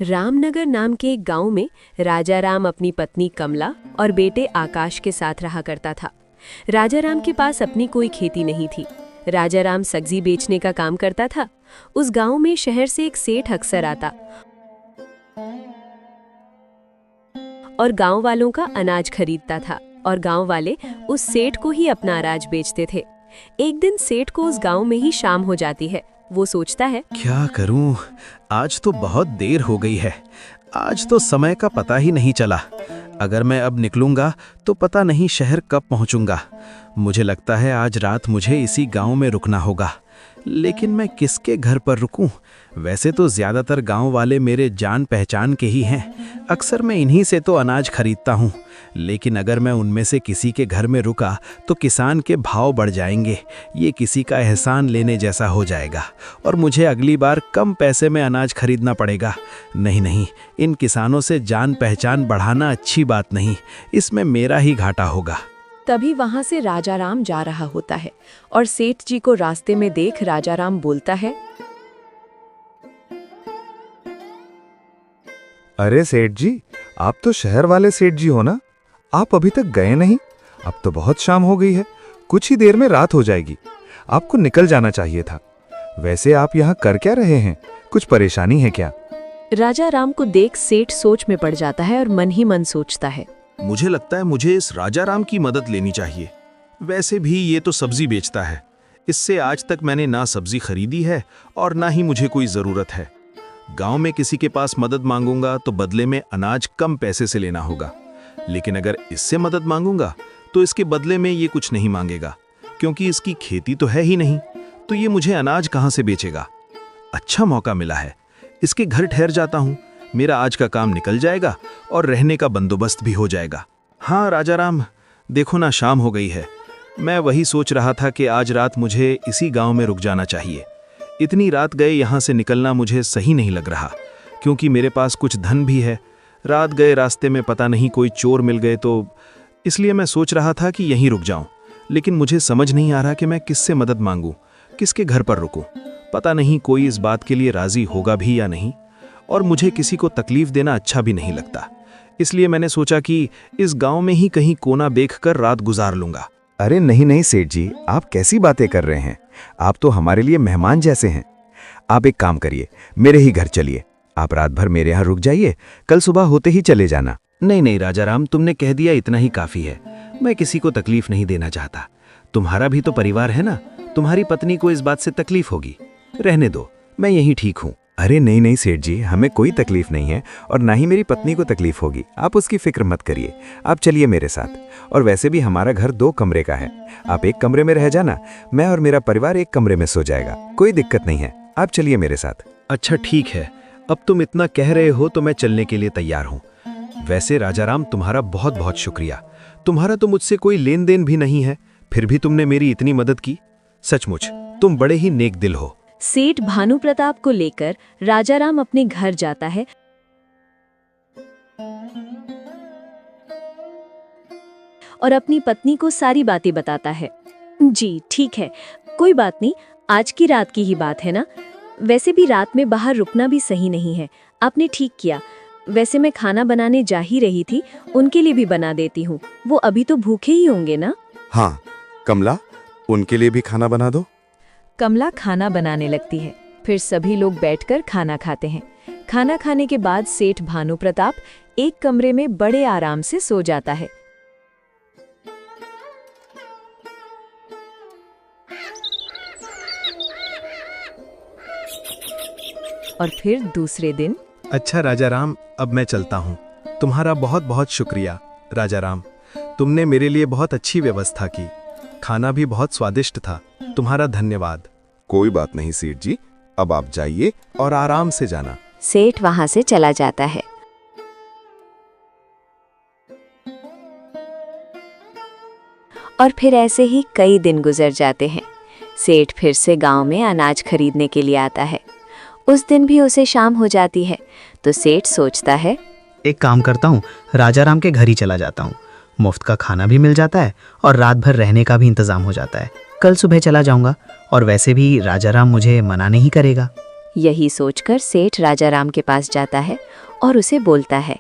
रामनगर नाम के एक गांव में राजा राम अपनी पत्नी कमला और बेटे आकाश के साथ रहा करता था। राजा राम के पास अपनी कोई खेती नहीं थी। राजा राम सब्जी बेचने का काम करता था। उस गांव में शहर से एक सेठ अक्सर आता और गांव वालों का अनाज खरीदता था और गांव वाले उस सेठ को ही अपना अनाज बेचते थे। एक दिन सेठ को उस गांव में ही शाम हो जाती है। वो सोचता है, क्या करूं? आज तो बहुत देर हो गई है। आज तो समय का पता ही नहीं चला। अगर मैं अब निकलूंगा तो पता नहीं शहर कब पहुंचूंगा। मुझे लगता है आज रात मुझे इसी गांव में रुकना होगा। लेकिन मैं किसके घर पर रुकूं? वैसे तो ज्यादातर गांव वाले मेरे जान पहचान के ही हैं। अक्सर मैं इन्हीं से तो अनाज खरीदता हूं। लेकिन अगर मैं उनमें से किसी के घर में रुका तो किसान के भाव बढ़ जाएंगे। ये किसी का एहसान लेने जैसा हो जाएगा और मुझे अगली बार कम पैसे में अनाज खरीदना पड़ेगा। नहीं नहीं, इन किसानों से जान पहचान बढ़ाना अच्छी बात नहीं। इसमें मेरा ही घाटा होगा। तभी वहां से राजा राम जा रहा होता है और सेठ जी को रास्ते में देख राजा राम बोलता है, अरे सेठ जी, आप तो शहर वाले सेठ जी हो ना? आप अभी तक गए नहीं? अब तो बहुत शाम हो गई है। कुछ ही देर में रात हो जाएगी। आपको निकल जाना चाहिए था। वैसे आप यहाँ कर क्या रहे हैं? कुछ परेशानी है क्या? राजा राम को देख सेठ सोच में पड़ जाता है और मन ही मन सोचता है, मुझे लगता है मुझे इस राजा राम की मदद लेनी चाहिए। वैसे भी ये तो सब्जी बेचता है। इससे आज तक मैंने ना सब्जी खरीदी है और ना ही मुझे कोई जरूरत है। गांव में किसी के पास मदद मांगूंगा तो बदले में अनाज कम पैसे से लेना होगा। लेकिन अगर इससे मदद मांगूंगा तो इसके बदले में ये कुछ नहीं मांगेगा, क्योंकि इसकी खेती तो है ही नहीं। तो ये मुझे अनाज कहां से बेचेगा? अच्छा मौका मिला है, इसके घर ठहर जाता हूं। मेरा आज का काम निकल जाएगा और रहने का बंदोबस्त भी हो जाएगा। हाँ राजा राम, देखो ना शाम हो गई है। मैं वही सोच रहा था कि आज रात मुझे इसी गांव में रुक जाना चाहिए। इतनी रात गए यहाँ से निकलना मुझे सही नहीं लग रहा, क्योंकि मेरे पास कुछ धन भी है। रात गए रास्ते में पता नहीं कोई चोर मिल गए तो इसलिए मैं सोच रहा था कि यहीं रुक जाऊं। लेकिन मुझे समझ नहीं आ रहा कि मैं किससे मदद मांगूं, किसके घर पर रुकूं। पता नहीं कोई इस बात के लिए राजी होगा भी या नहीं, और मुझे किसी को तकलीफ देना अच्छा भी नहीं लगता। इसलिए मैंने सोचा कि इस गांव में ही कहीं कोना देखकर रात गुजार लूंगा। अरे नहीं नहीं सेठ जी, आप कैसी बातें कर रहे हैं? आप तो हमारे लिए मेहमान जैसे हैं। आप एक काम करिए, मेरे ही घर चलिए। आप रात भर मेरे यहाँ रुक जाइए, कल सुबह होते ही चले जाना। नहीं नहीं राजा राम, तुमने कह दिया इतना ही काफी है। मैं किसी को तकलीफ नहीं देना चाहता। तुम्हारा भी तो परिवार है ना, तुम्हारी पत्नी को इस बात से तकलीफ होगी। रहने दो, मैं यहीं ठीक हूँ। अरे नहीं नहीं सेठ जी, हमें कोई तकलीफ नहीं है और ना ही मेरी पत्नी को तकलीफ होगी। आप उसकी फिक्र मत करिए। आप चलिए मेरे साथ। और वैसे भी हमारा घर 2 कमरे का है। आप एक कमरे में रह जाना, मैं और मेरा परिवार एक कमरे में सो जाएगा। कोई दिक्कत नहीं है, आप चलिए मेरे साथ। अच्छा ठीक है, अब तुम इतना कह रहे हो तो मैं चलने के लिए तैयार हूँ। वैसे राजा राम, तुम्हारा बहुत बहुत शुक्रिया। तुम्हारा तो मुझसे कोई लेन देन भी नहीं है, फिर भी तुमने मेरी इतनी मदद की। सचमुच तुम बड़े ही नेक दिल हो। सेठ भानु प्रताप को लेकर राजा राम अपने घर जाता है और अपनी पत्नी को सारी बातें बताता है। जी ठीक है, कोई बात नहीं, आज की रात की ही बात है ना। वैसे भी रात में बाहर रुकना भी सही नहीं है। आपने ठीक किया। वैसे मैं खाना बनाने जा ही रही थी, उनके लिए भी बना देती हूँ। वो अभी तो भूखे ही होंगे ना। हाँ कमला, उनके लिए भी खाना बना दो। कमला खाना बनाने लगती है। फिर सभी लोग बैठकर खाना खाते हैं। खाना खाने के बाद सेठ भानु प्रताप एक कमरे में बड़े आराम से सो जाता है। और फिर दूसरे दिन, अच्छा राजा राम, अब मैं चलता हूँ। तुम्हारा बहुत बहुत शुक्रिया राजा राम। तुमने मेरे लिए बहुत अच्छी व्यवस्था की। खाना भी बहुत स्वादिष्ट था। तुम्हारा धन्यवाद। कोई बात नहीं सेठ जी, अब आप जाइए और आराम से जाना। सेठ वहां से चला जाता है। और फिर ऐसे ही कई दिन गुजर जाते हैं। सेठ फिर से गांव में अनाज खरीदने के लिए आता है। उस दिन भी उसे शाम हो जाती है। तो सेठ सोचता है, एक काम करता हूँ, राजा राम के घर ही चला जाता हूँ। मुफ्त का खाना भी मिल जाता है और रात भर रहने का भी इंतजाम हो जाता है। कल सुबह चला जाऊंगा और वैसे भी राजा राम मुझे मना नहीं करेगा। यही सोचकर सेठ राजा राम के पास जाता है और उसे बोलता है,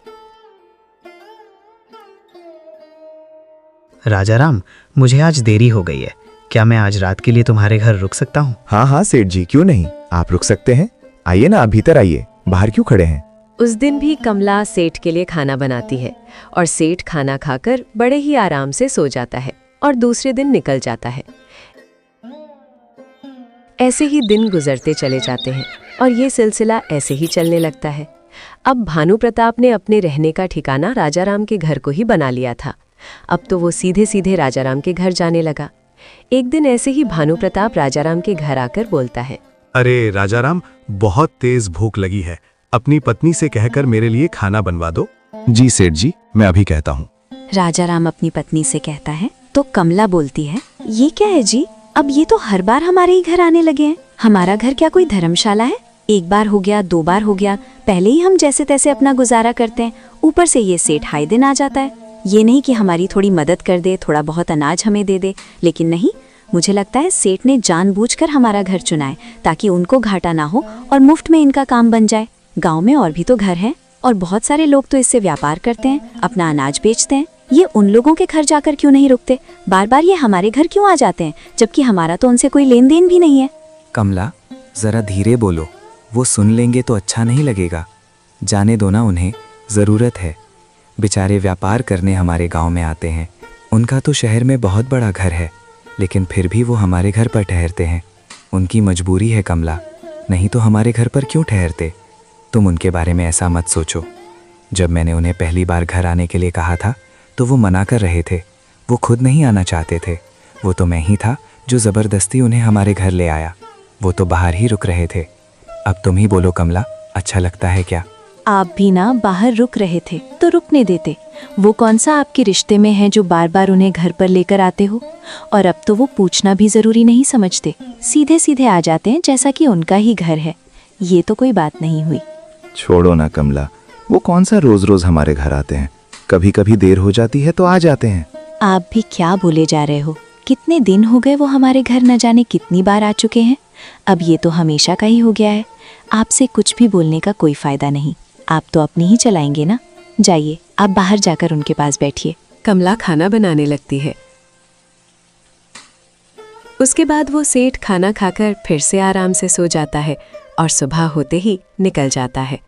राजा राम, मुझे आज देरी हो गई है। क्या मैं आज रात के लिए तुम्हारे घर रुक सकता हूँ? हाँ हाँ सेठ जी, क्यों नहीं, आप रुक सकते हैं। आइए ना, आप भीतर आइए, बाहर क्यों खड़े हैं। उस दिन भी कमला सेठ के लिए खाना बनाती है और सेठ खाना खाकर बड़े ही आराम से सो जाता है और दूसरे दिन निकल जाता है। ऐसे ही दिन गुजरते चले जाते हैं और ये सिलसिला ऐसे ही चलने लगता है। अब भानु प्रताप ने अपने रहने का ठिकाना राजा राम के घर को ही बना लिया था। अब तो वो सीधे सीधे राजा राम के घर जाने लगा। एक दिन ऐसे ही भानु प्रताप राजा राम के घर आकर बोलता है, अरे राजा राम, बहुत तेज भूख लगी है, अपनी पत्नी से कहकर मेरे लिए खाना बनवा दो। जी सेठ जी, मैं अभी कहता हूँ। राजा राम अपनी पत्नी से कहता है तो कमला बोलती है, ये क्या है जी, अब ये तो हर बार हमारे ही घर आने लगे हैं। हमारा घर क्या कोई धर्मशाला है? एक बार हो गया, 2 बार हो गया, पहले ही हम जैसे तैसे अपना गुजारा करते हैं, ऊपर से ये सेठ हाय दिन आ जाता है। ये नहीं कि हमारी थोड़ी मदद कर दे, थोड़ा बहुत अनाज हमें दे दे, लेकिन नहीं, मुझे लगता है सेठ ने जानबूझकर हमारा घर चुना है ताकि उनको घाटा ना हो और मुफ्त में इनका काम बन जाए। गांव में और भी तो घर हैं और बहुत सारे लोग तो इससे व्यापार करते हैं, अपना अनाज बेचते हैं। ये उन लोगों के घर जाकर क्यों नहीं रुकते? बार बार ये हमारे घर क्यों आ जाते हैं, जबकि हमारा तो उनसे कोई लेन देन भी नहीं है। कमला, जरा धीरे बोलो, वो सुन लेंगे तो अच्छा नहीं लगेगा। जाने दो ना, उन्हें ज़रूरत है। बेचारे व्यापार करने हमारे गांव में आते हैं। उनका तो शहर में बहुत बड़ा घर है, लेकिन फिर भी वो हमारे घर पर ठहरते हैं। उनकी मजबूरी है कमला, नहीं तो हमारे घर पर क्यों ठहरते? तुम उनके बारे में ऐसा मत सोचो। जब मैंने उन्हें पहली बार घर आने के लिए कहा था तो वो मना कर रहे थे। वो खुद नहीं आना चाहते थे। वो तो मैं ही था जो ज़बरदस्ती उन्हें हमारे घर ले आया। वो तो बाहर ही रुक रहे थे। अब तुम ही बोलो कमला, अच्छा लगता है क्या? आप भी ना बाहर रुक रहे थे तो रुकने देते। वो कौन सा आपके रिश्ते में है जो बार बार उन्हें घर पर लेकर आते हो? और अब तो वो पूछना भी जरूरी नहीं समझते, सीधे सीधे आ जाते हैं जैसा कि उनका ही घर है। ये तो कोई बात नहीं हुई। छोड़ो ना कमला, वो कौन सा रोज रोज हमारे घर आते हैं, कभी कभी देर हो जाती है तो आ जाते हैं। आप भी क्या बोले जा रहे हो? कितने दिन हो गए वो हमारे घर न जाने कितनी बार आ चुके हैं। अब ये तो हमेशा का ही हो गया है। आपसे कुछ भी बोलने का कोई फायदा नहीं। आप तो अपनी ही चलाएंगे ना। जाइए, आप बाहर जाकर उनके पास बैठिए। कमला खाना बनाने लगती है। उसके बाद वो सेठ खाना खाकर फिर से आराम से सो जाता है और सुबह होते ही निकल जाता है।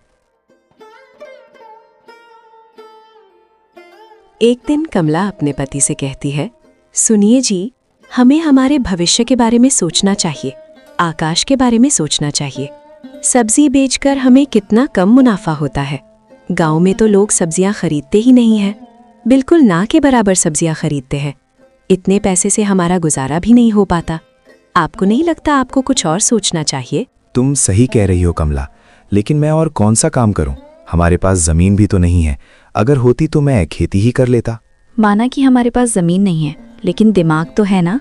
एक दिन कमला अपने पति से कहती है, सुनिए जी, हमें हमारे भविष्य के बारे में सोचना चाहिए, आकाश के बारे में सोचना चाहिए। सब्जी बेचकर हमें कितना कम मुनाफा होता है। गांव में तो लोग सब्जियां खरीदते ही नहीं हैं, बिल्कुल ना के बराबर सब्जियां खरीदते हैं। इतने पैसे से हमारा गुजारा भी नहीं हो पाता। आपको नहीं लगता आपको कुछ और सोचना चाहिए? तुम सही कह रही हो कमला, लेकिन मैं और कौन सा काम करूं? हमारे पास जमीन भी तो नहीं है। अगर होती तो मैं खेती ही कर लेता। माना कि हमारे पास जमीन नहीं है, लेकिन दिमाग तो है ना।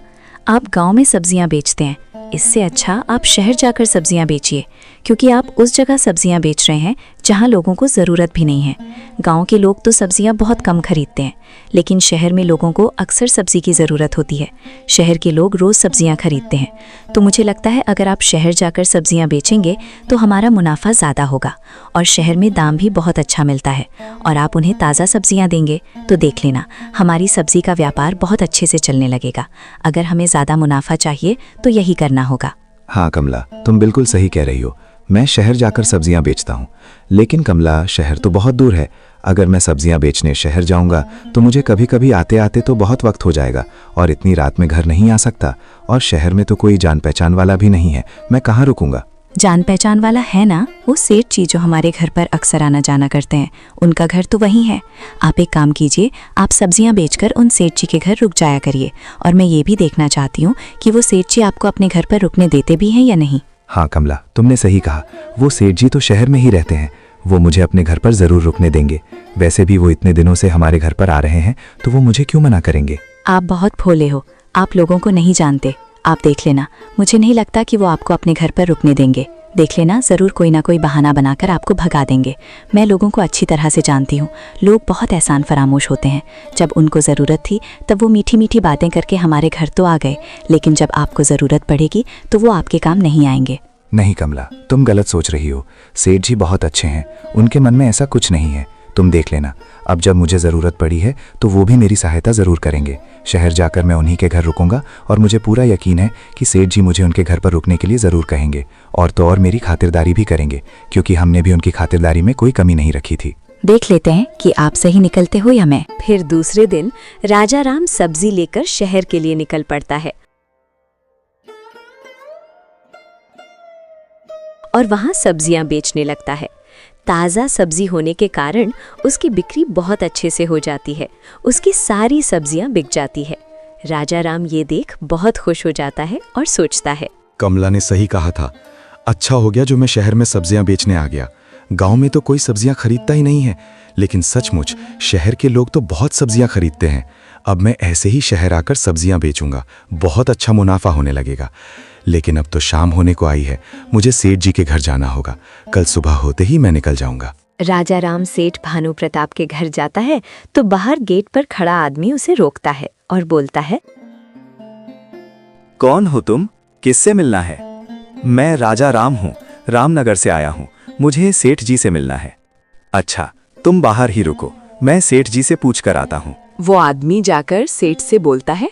आप गांव में सब्जियां बेचते हैं, इससे अच्छा आप शहर जाकर सब्जियां बेचिए, क्योंकि आप उस जगह सब्जियां बेच रहे हैं जहां लोगों को ज़रूरत भी नहीं है। गांव के लोग तो सब्जियां बहुत कम खरीदते हैं, लेकिन शहर में लोगों को अक्सर सब्जी की ज़रूरत होती है। शहर के लोग रोज़ सब्जियां खरीदते हैं। तो मुझे लगता है अगर आप शहर जाकर सब्जियां बेचेंगे तो हमारा मुनाफा ज़्यादा होगा और शहर में दाम भी बहुत अच्छा मिलता है। और आप उन्हें ताज़ा सब्जियां देंगे तो देख लेना, हमारी सब्जी का व्यापार बहुत अच्छे से चलने लगेगा। अगर हमें ज़्यादा मुनाफा चाहिए तो यही करना होगा। हाँ कमला, तुम बिल्कुल सही कह रही हो। मैं शहर जाकर सब्जियां बेचता हूँ, लेकिन कमला, शहर तो बहुत दूर है। अगर मैं सब्जियां बेचने शहर जाऊंगा तो मुझे कभी कभी आते आते तो बहुत वक्त हो जाएगा और इतनी रात में घर नहीं आ सकता। और शहर में तो कोई जान पहचान वाला भी नहीं है, मैं कहाँ रुकूंगा? जान पहचान वाला है ना, वो सेठ जी जो हमारे घर पर अक्सर आना जाना करते हैं, उनका घर तो वहीं है। आप एक काम कीजिए, आप सब्जियां बेचकर उन सेठ जी के घर रुक जाया करिए। और मैं ये भी देखना चाहती हूँ कि वो सेठ जी आपको अपने घर पर रुकने देते भी हैं या नहीं। हाँ कमला, तुमने सही कहा। वो सेठ जी तो शहर में ही रहते हैं, वो मुझे अपने घर पर ज़रूर रुकने देंगे। वैसे भी वो इतने दिनों से हमारे घर पर आ रहे हैं, तो वो मुझे क्यों मना करेंगे? आप बहुत भोले हो, आप लोगों को नहीं जानते। आप देख लेना, मुझे नहीं लगता कि वो आपको अपने घर पर रुकने देंगे। देख लेना, ज़रूर कोई ना कोई बहाना बनाकर आपको भगा देंगे। मैं लोगों को अच्छी तरह से जानती हूँ। लोग बहुत एहसान फरामोश होते हैं। जब उनको ज़रूरत थी तब वो मीठी मीठी बातें करके हमारे घर तो आ गए, लेकिन जब आपको ज़रूरत पड़ेगी तो वो आपके काम नहीं आएंगे। नहीं कमला, तुम गलत सोच रही हो। सेठ जी बहुत अच्छे हैं, उनके मन में ऐसा कुछ नहीं है। तुम देख लेना, अब जब मुझे ज़रूरत पड़ी है तो वो भी मेरी सहायता ज़रूर करेंगे। शहर जाकर मैं उन्हीं के घर रुकूंगा और मुझे पूरा यकीन है कि सेठ जी मुझे उनके घर पर रुकने के लिए ज़रूर कहेंगे, और तो और मेरी खातिरदारी भी करेंगे, क्योंकि हमने भी उनकी खातिरदारी में कोई कमी नहीं रखी थी। देख लेते हैं कि आप सही निकलते हो या मैं। फिर दूसरे दिन राजा राम सब्जी लेकर शहर के लिए निकल पड़ता है और वहां सब्जियां बेचने लगता है। ताज़ा सब्जी होने के कारण उसकी बिक्री बहुत अच्छे से हो जाती है। उसकी सारी सब्जियां बिक जाती है। राजा राम ये देख बहुत खुश हो जाता है और सोचता है, कमला ने सही कहा था। अच्छा हो गया जो मैं शहर में सब्जियां बेचने आ गया। गांव में तो कोई सब्जियां खरीदता ही नहीं है, लेकिन सचमुच शहर के लोग तो बहुत सब्जियां खरीदते हैं। अब मैं ऐसे ही शहर आकर सब्जियां बेचूंगा, बहुत अच्छा मुनाफा होने लगेगा। लेकिन अब तो शाम होने को आई है, मुझे सेठ जी के घर जाना होगा। कल सुबह होते ही मैं निकल जाऊंगा। राजा राम सेठ भानु प्रताप के घर जाता है तो बाहर गेट पर खड़ा आदमी उसे रोकता है और बोलता है, कौन हो तुम? किससे मिलना है? मैं राजा राम हूँ, रामनगर से आया हूँ। मुझे सेठ जी से मिलना है। अच्छा, तुम बाहर ही रुको, मैं सेठ जी से पूछ कर आता हूँ। वो आदमी जाकर सेठ से बोलता है,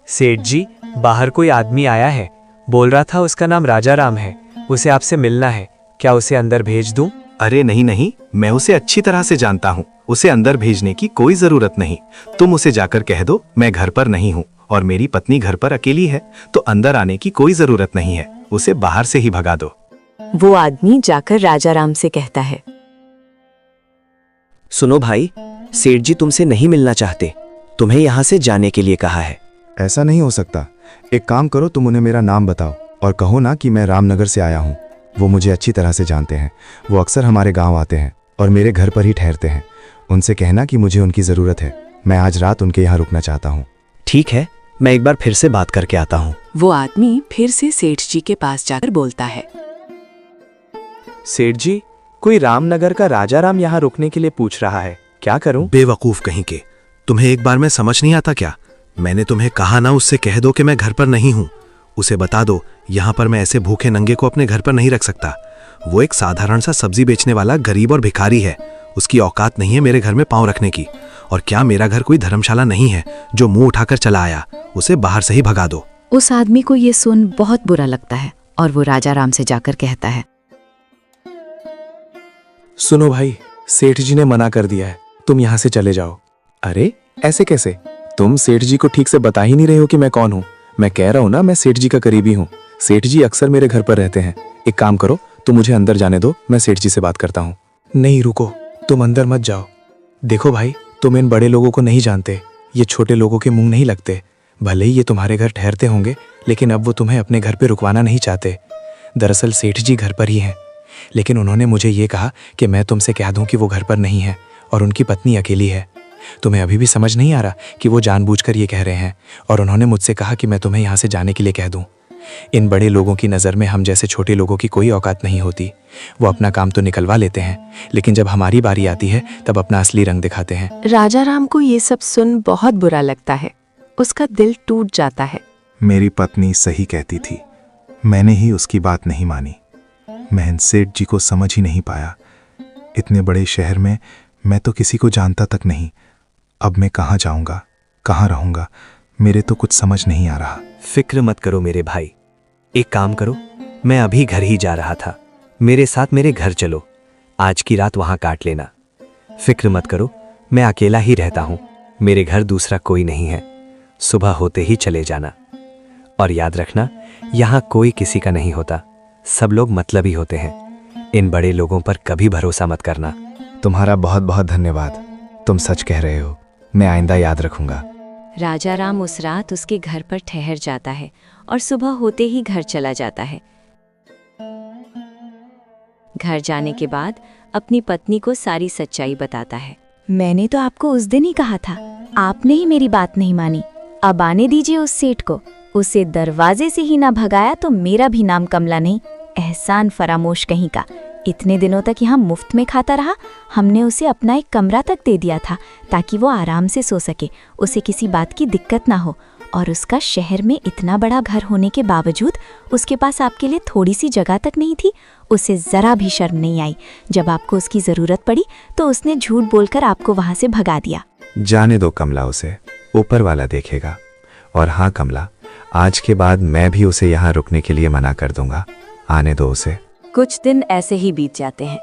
सेठ जी, बाहर कोई आदमी आया है, बोल रहा था उसका नाम राजा राम है, उसे आपसे मिलना है, क्या उसे अंदर भेज दूं? अरे नहीं नहीं, मैं उसे अच्छी तरह से जानता हूँ, उसे अंदर भेजने की कोई जरूरत नहीं। तुम उसे जाकर कह दो मैं घर पर नहीं हूँ और मेरी पत्नी घर पर अकेली है, तो अंदर आने की कोई जरूरत नहीं है, उसे बाहर से ही भगा दो। वो आदमी जाकर राजा राम से कहता है, सुनो भाई, सेठ जी तुमसे नहीं मिलना चाहते, तुम्हें यहाँ से जाने के लिए कहा है। ऐसा नहीं हो सकता। एक काम करो, तुम उन्हें मेरा नाम बताओ और कहो ना कि मैं रामनगर से आया हूँ। वो मुझे अच्छी तरह से जानते हैं, वो अक्सर हमारे गांव आते हैं और मेरे घर पर ही ठहरते हैं। उनसे कहना कि मुझे उनकी ज़रूरत है, मैं आज रात उनके यहाँ रुकना चाहता हूँ। ठीक है, मैं एक बार फिर से बात करके आता हूँ। वो आदमी फिर से सेठ जी के पास जाकर बोलता है, सेठ जी, कोई रामनगर का राजा राम यहाँ रुकने के लिए पूछ रहा है, क्या करूं? बेवकूफ कहीं के, तुम्हें एक बार में समझ नहीं आता क्या? मैंने तुम्हें कहा ना उससे कह दो कि मैं घर पर नहीं हूँ। उसे बता दो यहाँ पर मैं ऐसे भूखे नंगे को अपने घर पर नहीं रख सकता। वो एक साधारण सा सब्जी बेचने वाला गरीब और भिखारी है, उसकी औकात नहीं है मेरे घर में पांव रखने की। और क्या मेरा घर कोई धर्मशाला नहीं है जो मुंह उठाकर चला आया? उसे बाहर से ही भगा दो। उस आदमी को ये सुन बहुत बुरा लगता है और वो राजा राम से जाकर कहता है, सुनो भाई, सेठ जी ने मना कर दिया है, तुम यहाँ से चले जाओ। अरे ऐसे कैसे? तुम सेठ जी को ठीक से बता ही नहीं रहे हो कि मैं कौन हूँ। मैं कह रहा हूँ ना, मैं सेठ जी का करीबी हूँ। सेठ जी अक्सर मेरे घर पर रहते हैं। एक काम करो, तुम मुझे अंदर जाने दो, मैं सेठ जी से बात करता हूँ। नहीं रुको, तुम अंदर मत जाओ। देखो भाई, तुम इन बड़े लोगों को नहीं जानते, ये छोटे लोगों के मुंह नहीं लगते। भले ही ये तुम्हारे घर ठहरते होंगे, लेकिन अब वो तुम्हें अपने घर पे रुकवाना नहीं चाहते। दरअसल सेठ जी घर पर ही हैं, लेकिन उन्होंने मुझे ये कहा कि मैं तुमसे कह दूं कि वो घर पर नहीं है और उनकी पत्नी अकेली है। तुम्हें अभी भी समझ नहीं आ रहा कि वो जानबूझकर ये कह रहे हैं, और उन्होंने मुझसे कहा कि मैं तुम्हें यहाँ से जाने के लिए कह दूं। इन बड़े लोगों की नज़र में हम जैसे छोटे लोगों की कोई औकात नहीं होती। वो अपना काम तो निकलवा लेते हैं, लेकिन जब हमारी बारी आती है तब अपना असली रंग दिखाते हैं। राजा राम को ये सब सुन बहुत बुरा लगता है, उसका दिल टूट जाता है। मेरी पत्नी सही कहती थी, मैंने ही उसकी बात नहीं मानी। मैं इन सेठ जी को समझ ही नहीं पाया। इतने बड़े शहर में मैं तो किसी को जानता तक नहीं। अब मैं कहाँ जाऊंगा, कहाँ रहूंगा, मेरे तो कुछ समझ नहीं आ रहा। फिक्र मत करो मेरे भाई, एक काम करो, मैं अभी घर ही जा रहा था, मेरे साथ मेरे घर चलो, आज की रात वहां काट लेना। फिक्र मत करो, मैं अकेला ही रहता हूं, मेरे घर दूसरा कोई नहीं है। सुबह होते ही चले जाना, और याद रखना यहाँ कोई किसी का नहीं होता, सब लोग मतलबी होते हैं। इन बड़े लोगों पर कभी भरोसा मत करना। तुम्हारा बहुत बहुत धन्यवाद, तुम सच कह रहे हो, मैं आइंदा याद रखूंगा। राजा राम उस रात उसके घर पर ठहर जाता है और सुबह होते ही घर चला जाता है। घर जाने के बाद अपनी पत्नी को सारी सच्चाई बताता है। मैंने तो आपको उस दिन ही कहा था, आपने ही मेरी बात नहीं मानी। अब आने दीजिए उस सेठ को, उसे दरवाजे से ही ना भगाया तो मेरा भी नाम कमला नहीं, एहसान फरामोश कहीं का। इतने दिनों तक यहाँ मुफ्त में खाता रहा, हमने उसे अपना एक कमरा तक दे दिया था ताकि वो आराम से सो सके, उसे किसी बात की दिक्कत ना हो। और उसका शहर में इतना बड़ा घर होने के बावजूद उसके पास आपके लिए थोड़ी सी जगह तक नहीं थी। उसे जरा भी शर्म नहीं आई। जब आपको उसकी जरूरत पड़ी तो उसने झूठ बोलकर आपको वहां से भगा दिया। जाने दो कमला, उसे ऊपर वाला देखेगा। और हाँ कमला, आज के बाद मैं भी उसे यहाँ रुकने के लिए मना कर दूंगा। आने दो उसे। कुछ दिन ऐसे ही बीत जाते हैं।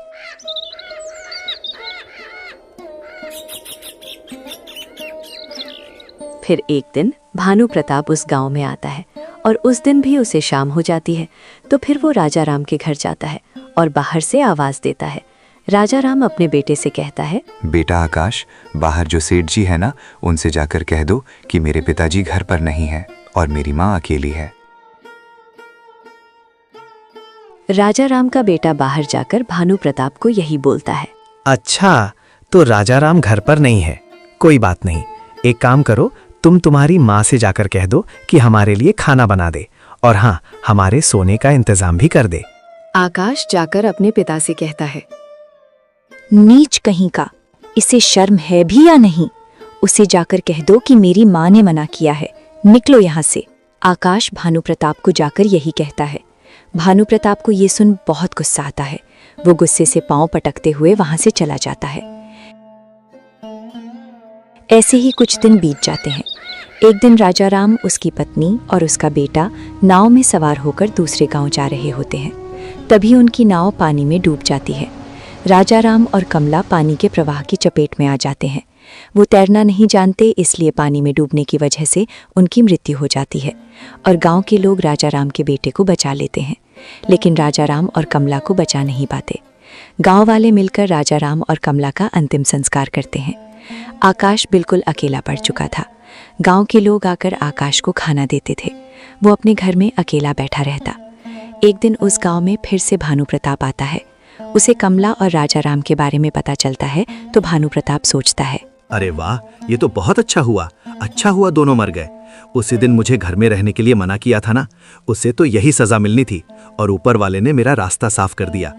फिर एक दिन भानु प्रताप उस गांव में आता है और उस दिन भी उसे शाम हो जाती है। तो फिर वो राजा राम के घर जाता है और बाहर से आवाज देता है। राजा राम अपने बेटे से कहता है, बेटा आकाश, बाहर जो सेठ जी है ना, उनसे जाकर कह दो कि मेरे पिताजी घर पर नहीं है और मेरी माँ अकेली है। राजा राम का बेटा बाहर जाकर भानु प्रताप को यही बोलता है। अच्छा, तो राजा राम घर पर नहीं है। कोई बात नहीं, एक काम करो, तुम तुम्हारी माँ से जाकर कह दो कि हमारे लिए खाना बना दे और हाँ, हमारे सोने का इंतजाम भी कर दे। आकाश जाकर अपने पिता से कहता है, नीच कहीं का, इसे शर्म है भी या नहीं? उसे जाकर कह दो कि मेरी माँ ने मना किया है, निकलो यहाँ से। आकाश भानु प्रताप को जाकर यही कहता है। भानु प्रताप को ये सुन बहुत गुस्सा आता है। वो गुस्से से पांव पटकते हुए वहां से चला जाता है। ऐसे ही कुछ दिन बीत जाते हैं। एक दिन राजा राम, उसकी पत्नी और उसका बेटा नाव में सवार होकर दूसरे गांव जा रहे होते हैं। तभी उनकी नाव पानी में डूब जाती है। राजा राम और कमला पानी के प्रवाह की चपेट में आ जाते हैं। वो तैरना नहीं जानते, इसलिए पानी में डूबने की वजह से उनकी मृत्यु हो जाती है और गांव के लोग राजा राम के बेटे को बचा लेते हैं। लेकिन राजा राम और कमला को बचा नहीं पाते। गांव वाले मिलकर राजा राम और कमला का अंतिम संस्कार करते हैं। आकाश बिल्कुल अकेला पड़ चुका था। गांव के लोग आकर आकाश को खाना देते थे। वो अपने घर में अकेला बैठा रहता। एक दिन उस गांव में फिर से भानु प्रताप आता है। उसे कमला और राजा राम के बारे में पता चलता है तो भानु प्रताप सोचता है, अरे वाह, ये तो बहुत अच्छा हुआ दोनों मर गए। उसी दिन मुझे घर में रहने के लिए मना किया था ना, उसे तो यही सजा मिलनी थी और ऊपर वाले ने मेरा रास्ता साफ कर दिया।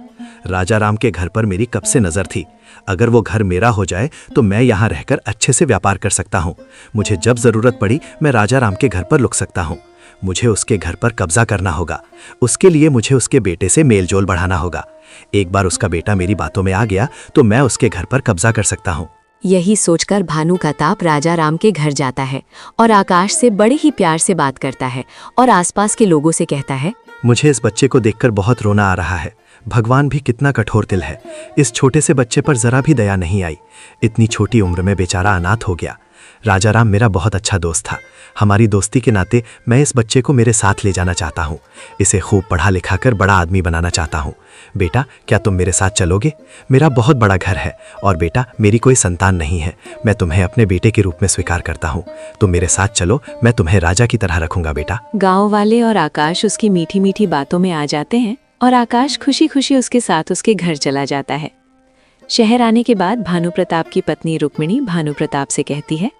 राजा राम के घर पर मेरी कब से नजर थी। अगर वो घर मेरा हो जाए तो मैं यहाँ रहकर अच्छे से व्यापार कर सकता हूँ। मुझे जब जरूरत पड़ी मैं राजा राम के घर पर लुक सकता हूँ। मुझे उसके घर पर कब्जा करना होगा। उसके लिए मुझे उसके बेटे से मेलजोल बढ़ाना होगा। एक बार उसका बेटा मेरी बातों में आ गया तो मैं उसके घर पर कब्जा कर सकता हूँ। यही सोचकर भानु प्रताप राजा राम के घर जाता है और आकाश से बड़े ही प्यार से बात करता है और आसपास के लोगों से कहता है, मुझे इस बच्चे को देखकर बहुत रोना आ रहा है। भगवान भी कितना कठोर दिल है। इस छोटे से बच्चे पर जरा भी दया नहीं आई। इतनी छोटी उम्र में बेचारा अनाथ हो गया। राजा राम मेरा बहुत अच्छा दोस्त था। हमारी दोस्ती के नाते मैं इस बच्चे को मेरे साथ ले जाना चाहता हूँ। इसे खूब पढ़ा लिखा कर बड़ा आदमी बनाना चाहता हूँ। बेटा, क्या तुम मेरे साथ चलोगे? मेरा बहुत बड़ा घर है और बेटा, मेरी कोई संतान नहीं है। मैं तुम्हें अपने बेटे के रूप में स्वीकार करता हूँ। तुम मेरे साथ चलो, मैं तुम्हें राजा की तरह रखूंगा बेटा। गांव वाले और आकाश उसकी मीठी मीठी बातों में आ जाते हैं और आकाश खुशी खुशी उसके साथ उसके घर चला जाता है। शहर आने के बाद भानु प्रताप की पत्नी रुक्मिणी भानु प्रताप से कहती है,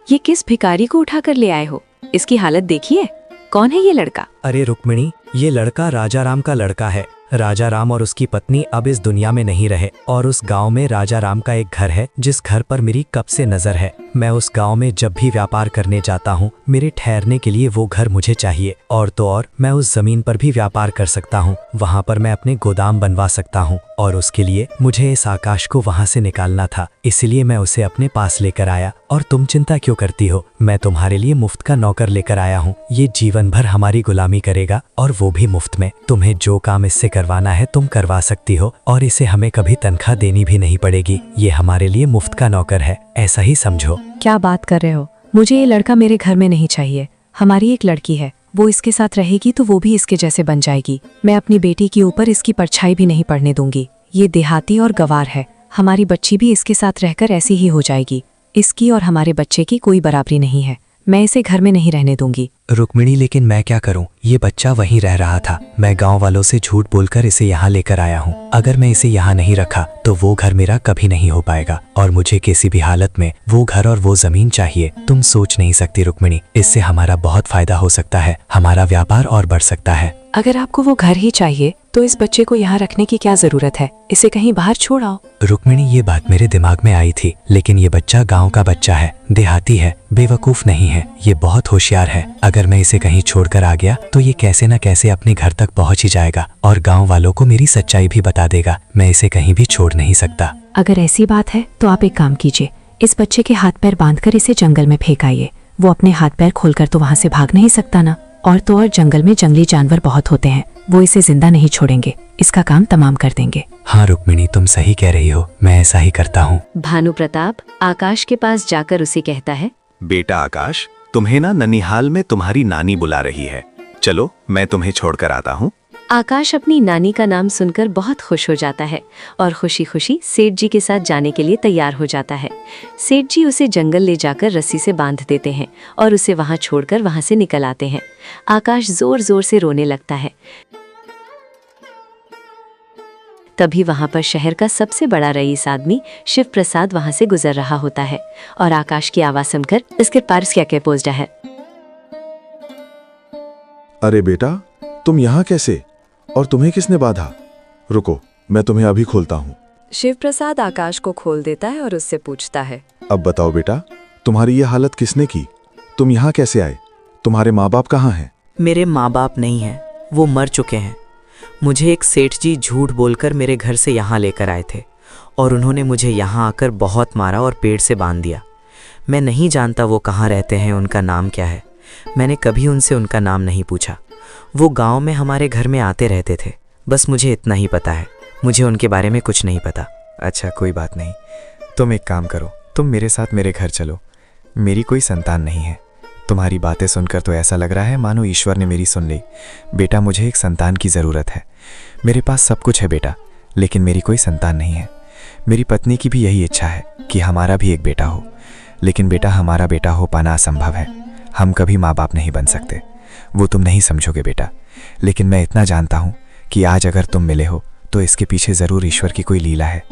ये किस भिखारी को उठा कर ले आए हो? इसकी हालत देखिए। कौन है ये लड़का? अरे रुक्मिणी, ये लड़का राजा राम का लड़का है। राजा राम और उसकी पत्नी अब इस दुनिया में नहीं रहे और उस गांव में राजा राम का एक घर है जिस घर पर मेरी कब से नजर है। मैं उस गांव में जब भी व्यापार करने जाता हूँ, मेरे ठहरने के लिए वो घर मुझे चाहिए। और तो और मैं उस जमीन पर भी व्यापार कर सकता हूँ। वहाँ पर मैं अपने गोदाम बनवा सकता हूँ और उसके लिए मुझे इस आकाश को वहाँ से निकालना था, इसलिए मैं उसे अपने पास लेकर आया। और तुम चिंता क्यों करती हो? मैं तुम्हारे लिए मुफ्त का नौकर लेकर आया हूँ। ये जीवन भर हमारी गुलामी करेगा और वो भी मुफ्त में। तुम्हें जो काम इससे करवाना है तुम करवा सकती हो और इसे हमें कभी तनख्वाह देनी भी नहीं पड़ेगी। ये हमारे लिए मुफ्त का नौकर है, ऐसा ही समझो। क्या बात कर रहे हो? मुझे ये लड़का मेरे घर में नहीं चाहिए। हमारी एक लड़की है, वो इसके साथ रहेगी तो वो भी इसके जैसे बन जाएगी। मैं अपनी बेटी के ऊपर इसकी परछाई भी नहीं पड़ने दूंगी। ये देहाती और गवार है। हमारी बच्ची भी इसके साथ रहकर ऐसी ही हो जाएगी। इसकी और हमारे बच्चे की कोई बराबरी नहीं है। मैं इसे घर में नहीं रहने दूंगी। रुक्मिणी, लेकिन मैं क्या करूं? ये बच्चा वहीं रह रहा था। मैं गांव वालों से झूठ बोलकर इसे यहाँ लेकर आया हूँ। अगर मैं इसे यहाँ नहीं रखा तो वो घर मेरा कभी नहीं हो पाएगा और मुझे किसी भी हालत में वो घर और वो जमीन चाहिए। तुम सोच नहीं सकती रुक्मिणी, इससे हमारा बहुत फायदा हो सकता है, हमारा व्यापार और बढ़ सकता है। अगर आपको वो घर ही चाहिए तो इस बच्चे को यहाँ रखने की क्या जरूरत है? इसे कहीं बाहर छोड़ आओ। रुक्मिणी, ये बात मेरे दिमाग में आई थी, लेकिन ये बच्चा गांव का बच्चा है, देहाती है, बेवकूफ नहीं है, ये बहुत होशियार है। अगर मैं इसे कहीं छोड़कर आ गया तो ये कैसे न कैसे अपने घर तक पहुंच ही जाएगा और गांव वालों को मेरी सच्चाई भी बता देगा। मैं इसे कहीं भी छोड़ नहीं सकता। अगर ऐसी बात है तो आप एक काम कीजिए, इस बच्चे के हाथ पैर बांधकर इसे जंगल में फेंक आइए। वो अपने हाथ पैर खोलकर तो वहाँ से भाग नहीं सकता ना। और तो और जंगल में जंगली जानवर बहुत होते हैं, वो इसे जिंदा नहीं छोड़ेंगे, इसका काम तमाम कर देंगे। हाँ रुक्मिणी, तुम सही कह रही हो, मैं ऐसा ही करता हूँ। भानु प्रताप आकाश के पास जाकर उसे कहता है, बेटा आकाश, तुम्हें ना ननिहाल में तुम्हारी नानी बुला रही है, चलो मैं तुम्हें छोड़कर आता हूँ। आकाश अपनी नानी का नाम सुनकर बहुत खुश हो जाता है और खुशी खुशी सेठ जी के साथ जाने के लिए तैयार हो जाता है। सेठ जी उसे जंगल ले जाकर रस्सी से बांध देते हैं और उसे वहां छोड़कर वहां से निकल आते हैं। आकाश जोर जोर से रोने लगता है। तभी वहां पर शहर का सबसे बड़ा रईस आदमी शिव प्रसाद वहां से गुजर रहा होता है और आकाश की आवाज सुनकर इसके पास क्या कह पहुंचता है। अरे बेटा, तुम यहाँ कैसे? और तुम्हें किसने बांधा? रुको, मैं तुम्हें अभी खोलता हूँ। शिव प्रसाद आकाश को खोल देता है और उससे पूछता है, अब बताओ बेटा, तुम्हारी ये हालत किसने की? तुम यहाँ कैसे आए? तुम्हारे माँ बाप कहाँ हैं? मेरे माँ बाप नहीं हैं, वो मर चुके हैं। मुझे एक सेठ जी झूठ बोलकर मेरे घर से यहाँ लेकर आए थे और उन्होंने मुझे यहाँ आकर बहुत मारा और पेड़ से बांध दिया। मैं नहीं जानता वो कहाँ रहते हैं, उनका नाम क्या है। मैंने कभी उनसे उनका नाम नहीं पूछा। वो गांव में हमारे घर में आते रहते थे, बस मुझे इतना ही पता है, मुझे उनके बारे में कुछ नहीं पता। अच्छा कोई बात नहीं, तुम एक काम करो, तुम मेरे साथ मेरे घर चलो। मेरी कोई संतान नहीं है। तुम्हारी बातें सुनकर तो ऐसा लग रहा है मानो ईश्वर ने मेरी सुन ली। बेटा, मुझे एक संतान की ज़रूरत है। मेरे पास सब कुछ है बेटा, लेकिन मेरी कोई संतान नहीं है। मेरी पत्नी की भी यही इच्छा है कि हमारा भी एक बेटा हो, लेकिन बेटा हमारा बेटा हो पाना असंभव है। हम कभी माँ बाप नहीं बन सकते, वो तुम नहीं समझोगे बेटा। लेकिन मैं इतना जानता हूँ कि आज अगर तुम मिले हो तो इसके पीछे ज़रूर ईश्वर की कोई लीला है।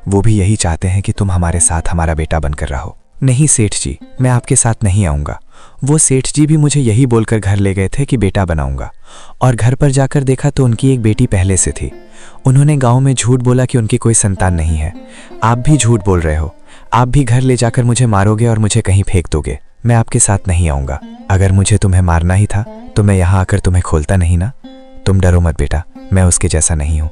वो भी यही चाहते हैं कि तुम हमारे साथ हमारा बेटा बनकर रहो। नहीं सेठ जी, मैं आपके साथ नहीं आऊँगा। वो सेठ जी भी मुझे यही बोलकर घर ले गए थे कि बेटा बनाऊंगा, और घर पर जाकर देखा तो उनकी एक बेटी पहले से थी। उन्होंने गाँव में झूठ बोला कि उनकी कोई संतान नहीं है। आप भी झूठ बोल रहे हो। आप भी घर ले जाकर मुझे मारोगे और मुझे कहीं फेंक दोगे। मैं आपके साथ नहीं आऊँगा। अगर मुझे तुम्हें मारना ही था तो मैं यहाँ आकर तुम्हें खोलता नहीं ना। तुम डरो मत बेटा, मैं उसके जैसा नहीं हूँ।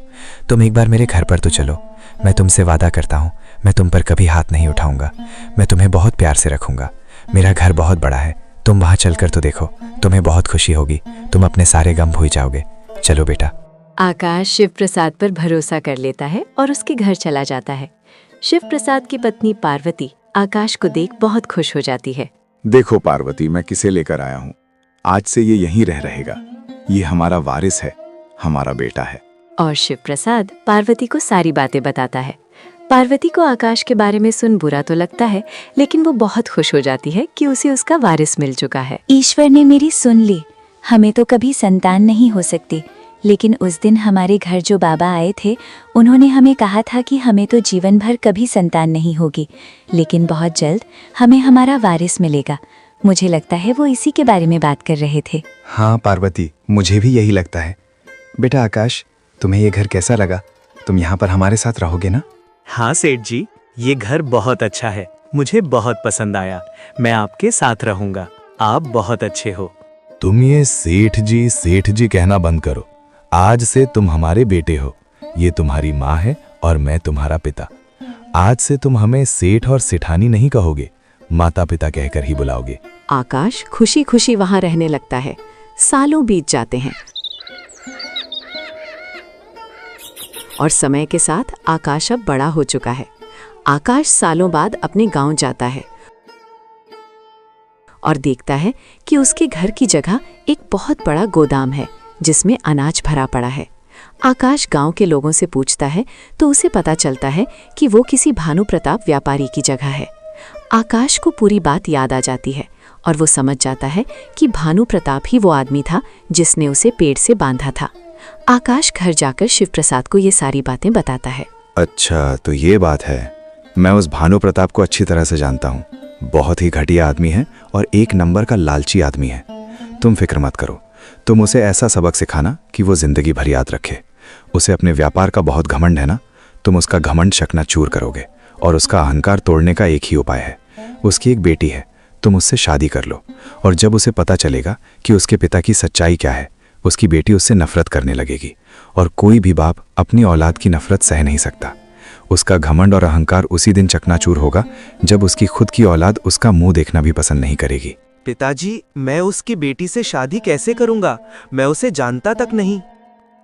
तुम एक बार मेरे घर पर तो चलो। मैं तुमसे वादा करता हूँ, मैं तुम पर कभी हाथ नहीं उठाऊंगा। मैं तुम्हें बहुत प्यार से रखूंगा। मेरा घर बहुत बड़ा है, तुम वहाँ चलकर तो देखो, तुम्हें बहुत खुशी होगी। तुम अपने सारे गम भूल जाओगे। चलो बेटा। आकाश शिव प्रसाद पर भरोसा कर लेता है और उसके घर चला जाता है। शिव प्रसाद की पत्नी पार्वती आकाश को देख बहुत खुश हो जाती है। देखो पार्वती, मैं किसे लेकर आया हूँ। आज से ये यहीं रह रहेगा। ये हमारा वारिस है, हमारा बेटा है। और शिव प्रसाद पार्वती को सारी बातें बताता है। पार्वती को आकाश के बारे में सुन बुरा तो लगता है, लेकिन वो बहुत खुश हो जाती है कि उसे उसका वारिस मिल चुका है। ईश्वर ने मेरी सुन ली। हमें तो कभी संतान नहीं हो सकती, लेकिन उस दिन हमारे घर जो बाबा आए थे, उन्होंने हमें कहा था कि हमें तो जीवन भर कभी संतान नहीं होगी, लेकिन बहुत जल्द हमें हमारा वारिस मिलेगा। मुझे लगता है वो इसी के बारे में बात कर रहे थे। हाँ पार्वती, मुझे भी यही लगता है। बेटा आकाश, तुम्हें ये घर कैसा लगा? तुम यहाँ पर हमारे साथ रहोगे ना? हाँ सेठ जी, ये घर बहुत अच्छा है, मुझे बहुत पसंद आया। मैं आपके साथ रहूंगा। आप बहुत अच्छे हो। तुम ये सेठ जी कहना बंद करो। आज से तुम हमारे बेटे हो। ये तुम्हारी माँ है और मैं तुम्हारा पिता। आज से तुम हमें सेठ और सेठानी नहीं कहोगे, माता पिता कहकर ही बुलाओगे। आकाश खुशी खुशी वहां रहने लगता है। सालों बीत जाते हैं और समय के साथ आकाश अब बड़ा हो चुका है। आकाश सालों बाद अपने गांव जाता है और देखता है कि उसके घर की जगह एक बहुत बड़ा गोदाम है जिसमें अनाज भरा पड़ा है। आकाश गांव के लोगों से पूछता है तो उसे पता चलता है कि वो किसी भानु प्रताप व्यापारी की जगह है। आकाश को पूरी बात याद आ जाती है और वो समझ जाता है कि भानु प्रताप ही वो आदमी था जिसने उसे पेड़ से बांधा था। आकाश घर जाकर शिव प्रसाद को ये सारी बातें बताता है। अच्छा, तो ये बात है। मैं उस भानु प्रताप को अच्छी तरह से जानता हूँ। बहुत ही घटिया आदमी है और एक नंबर का लालची आदमी है। तुम फिक्र मत करो, तुम उसे ऐसा सबक सिखाना कि वो जिंदगी भर याद रखे। उसे अपने व्यापार का बहुत घमंड है ना, तुम उसका घमंड चकनाचूर करोगे और उसका अहंकार तोड़ने का एक ही उपाय है। उसकी एक बेटी है, तुम उससे शादी कर लो और जब उसे पता चलेगा कि उसके पिता की सच्चाई क्या है, उसकी बेटी उससे नफरत करने लगेगी और कोई भी बाप अपनी औलाद की नफरत सह नहीं सकता। उसका घमंड और अहंकार उसी दिन चकनाचूर होगा जब उसकी खुद की औलाद उसका मुंह देखना भी पसंद नहीं करेगी। पिताजी, मैं उसकी बेटी से शादी कैसे करूंगा? मैं उसे जानता तक नहीं।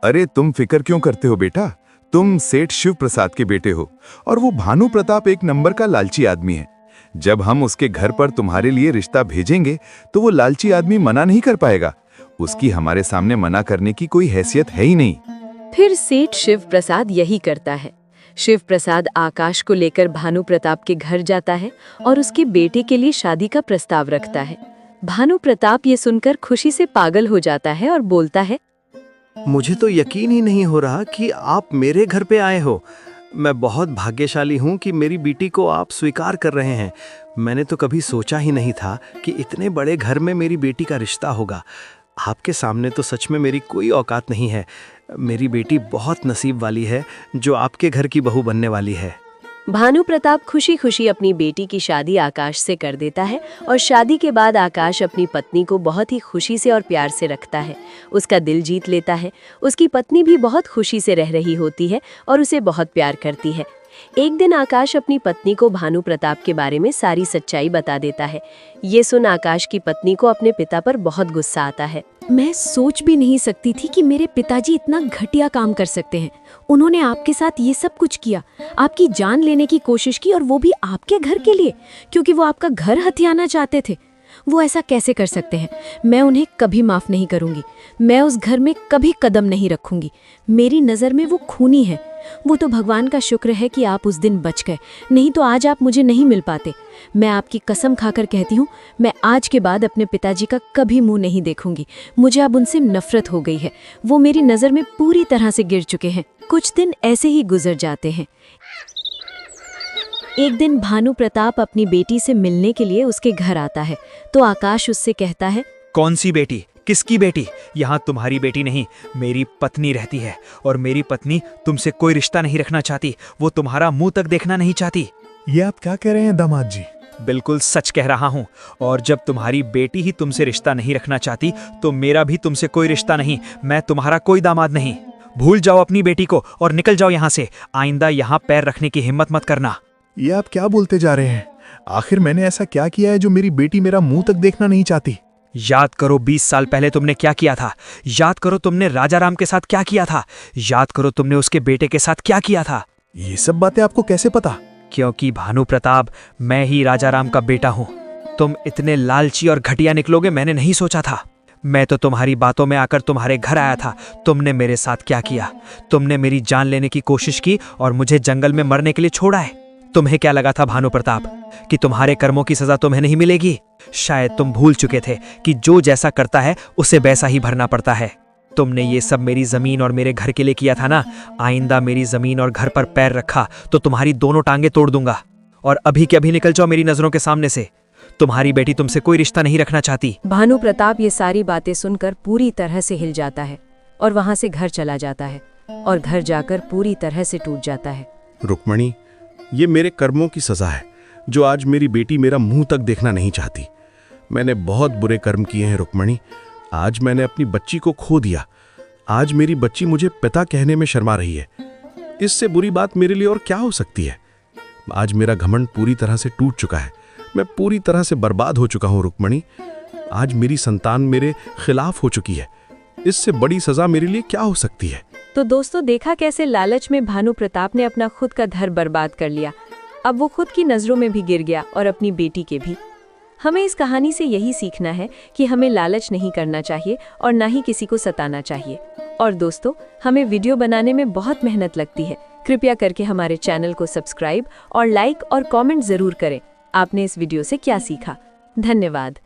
अरे तुम फिक्र क्यों करते हो बेटा, तुम सेठ शिव प्रसाद के बेटे हो और वो भानु प्रताप एक नंबर का लालची आदमी है। जब हम उसके घर पर तुम्हारे लिए रिश्ता भेजेंगे तो वो लालची आदमी मना नहीं कर पाएगा। उसकी हमारे सामने मना करने की कोई हैसियत है ही नहीं। फिर सेठ शिव प्रसाद यही करता है। शिव प्रसाद आकाश को लेकर भानु प्रताप के घर जाता है और उसके बेटे के लिए शादी का प्रस्ताव रखता है। भानु प्रताप ये सुनकर खुशी से पागल हो जाता है और बोलता है, मुझे तो यकीन ही नहीं हो रहा कि आप मेरे घर पे आए हो। मैं बहुत भाग्यशाली हूँ कि मेरी बेटी को आप स्वीकार कर रहे हैं। मैंने तो कभी सोचा ही नहीं था कि इतने बड़े घर में मेरी बेटी का रिश्ता होगा। आपके सामने तो सच में मेरी कोई औकात नहीं है। मेरी बेटी बहुत नसीब वाली है जो आपके घर की बहू बनने वाली है। भानु प्रताप खुशी खुशी अपनी बेटी की शादी आकाश से कर देता है और शादी के बाद आकाश अपनी पत्नी को बहुत ही खुशी से और प्यार से रखता है, उसका दिल जीत लेता है। उसकी पत्नी भी बहुत खुशी से रह रही होती है और उसे बहुत प्यार करती है। एक दिन आकाश अपनी पत्नी को भानु प्रताप के बारे में सारी सच्चाई बता देता है। ये सुन आकाश की पत्नी को अपने पिता पर बहुत गुस्सा आता है। मैं सोच भी नहीं सकती थी कि मेरे पिताजी इतना घटिया काम कर सकते हैं। उन्होंने आपके साथ ये सब कुछ किया, आपकी जान लेने की कोशिश की, और वो भी आपके घर के लिए, क्योंकि वो आपका घर हथियाना चाहते थे। वो ऐसा कैसे कर सकते हैं? मैं उन्हें कभी माफ नहीं करूंगी। मैं उस घर में कभी कदम नहीं रखूंगी। मेरी नज़र में वो खूनी है। वो तो भगवान का शुक्र है कि आप उस दिन बच गए, नहीं तो आज आप मुझे नहीं मिल पाते। मैं आपकी कसम खाकर कहती हूँ, मैं आज के बाद अपने पिताजी का कभी मुंह नहीं देखूंगी। मुझे अब उनसे नफरत हो गई है। वो मेरी नज़र में पूरी तरह से गिर चुके हैं। कुछ दिन ऐसे ही गुजर जाते हैं। एक दिन भानु प्रताप अपनी बेटी से मिलने के लिए उसके घर आता है तो आकाश उससे कहता है, कौन सी बेटी? किसकी बेटी? यहाँ तुम्हारी बेटी नहीं, मेरी पत्नी रहती है और मेरी पत्नी तुमसे कोई रिश्ता नहीं रखना चाहती। वो तुम्हारा मुंह तक देखना नहीं चाहती। ये आप क्या कह रहे हैं दामाद जी? बिल्कुल सच कह रहा हूँ। और जब तुम्हारी बेटी ही तुमसे रिश्ता नहीं रखना चाहती तो मेरा भी तुमसे कोई रिश्ता नहीं। मैं तुम्हारा कोई दामाद नहीं। भूल जाओ अपनी बेटी को और निकल जाओ यहाँ से। आइंदा यहाँ पैर रखने की हिम्मत मत करना। ये आप क्या बोलते जा रहे हैं? आखिर मैंने ऐसा क्या किया है जो मेरी बेटी मेरा मुंह तक देखना नहीं चाहती? याद करो 20 साल पहले तुमने क्या किया था। याद करो तुमने राजाराम के साथ क्या किया था। याद करो तुमने उसके बेटे के साथ क्या किया था। ये सब बातें आपको कैसे पता? क्योंकि भानु प्रताप, मैं ही राजाराम का बेटा हूँ। तुम इतने लालची और घटिया निकलोगे मैंने नहीं सोचा था। मैं तो तुम्हारी बातों में आकर तुम्हारे घर आया था। तुमने मेरे साथ क्या किया? तुमने मेरी जान लेने की कोशिश की और मुझे जंगल में मरने के लिए छोड़ा है। तुम्हें क्या लगा था भानु प्रताप कि तुम्हारे कर्मों की सजा तुम्हें नहीं मिलेगी? शायद तुम भूल चुके थे कि जो जैसा करता है उसे वैसा ही भरना पड़ता है। तुमने ये सब मेरी जमीन और मेरे घर के लिए किया था ना। आइंदा मेरी जमीन और घर पर पैर रखा तो तुम्हारी दोनों टांगे तोड़ दूंगा। और अभी के अभी निकल जाओ मेरी नजरों के सामने से। तुम्हारी बेटी तुमसे कोई रिश्ता नहीं रखना चाहती। भानु प्रताप ये सारी बातें सुनकर पूरी तरह से हिल जाता है और वहां से घर चला जाता है और घर जाकर पूरी तरह से टूट जाता है। रुक्मणी, ये मेरे कर्मों की सजा है जो आज मेरी बेटी मेरा मुंह तक देखना नहीं चाहती। मैंने बहुत बुरे कर्म किए हैं रुक्मणी। आज मैंने अपनी बच्ची को खो दिया। आज मेरी बच्ची मुझे पिता कहने में शर्मा रही है। इससे बुरी बात मेरे लिए और क्या हो सकती है? आज मेरा घमंड पूरी तरह से टूट चुका है। मैं पूरी तरह से बर्बाद हो चुका हूँ रुक्मणी। आज मेरी संतान मेरे खिलाफ हो चुकी है। इससे बड़ी सजा मेरे लिए क्या हो सकती है? तो दोस्तों, देखा कैसे लालच में भानु प्रताप ने अपना खुद का घर बर्बाद कर लिया। अब वो खुद की नजरों में भी गिर गया और अपनी बेटी के भी। हमें इस कहानी से यही सीखना है कि हमें लालच नहीं करना चाहिए और ना ही किसी को सताना चाहिए। और दोस्तों, हमें वीडियो बनाने में बहुत मेहनत लगती है। कृपया करके हमारे चैनल को सब्सक्राइब और लाइक और कमेंट जरूर करें। आपने इस वीडियो से क्या सीखा? धन्यवाद।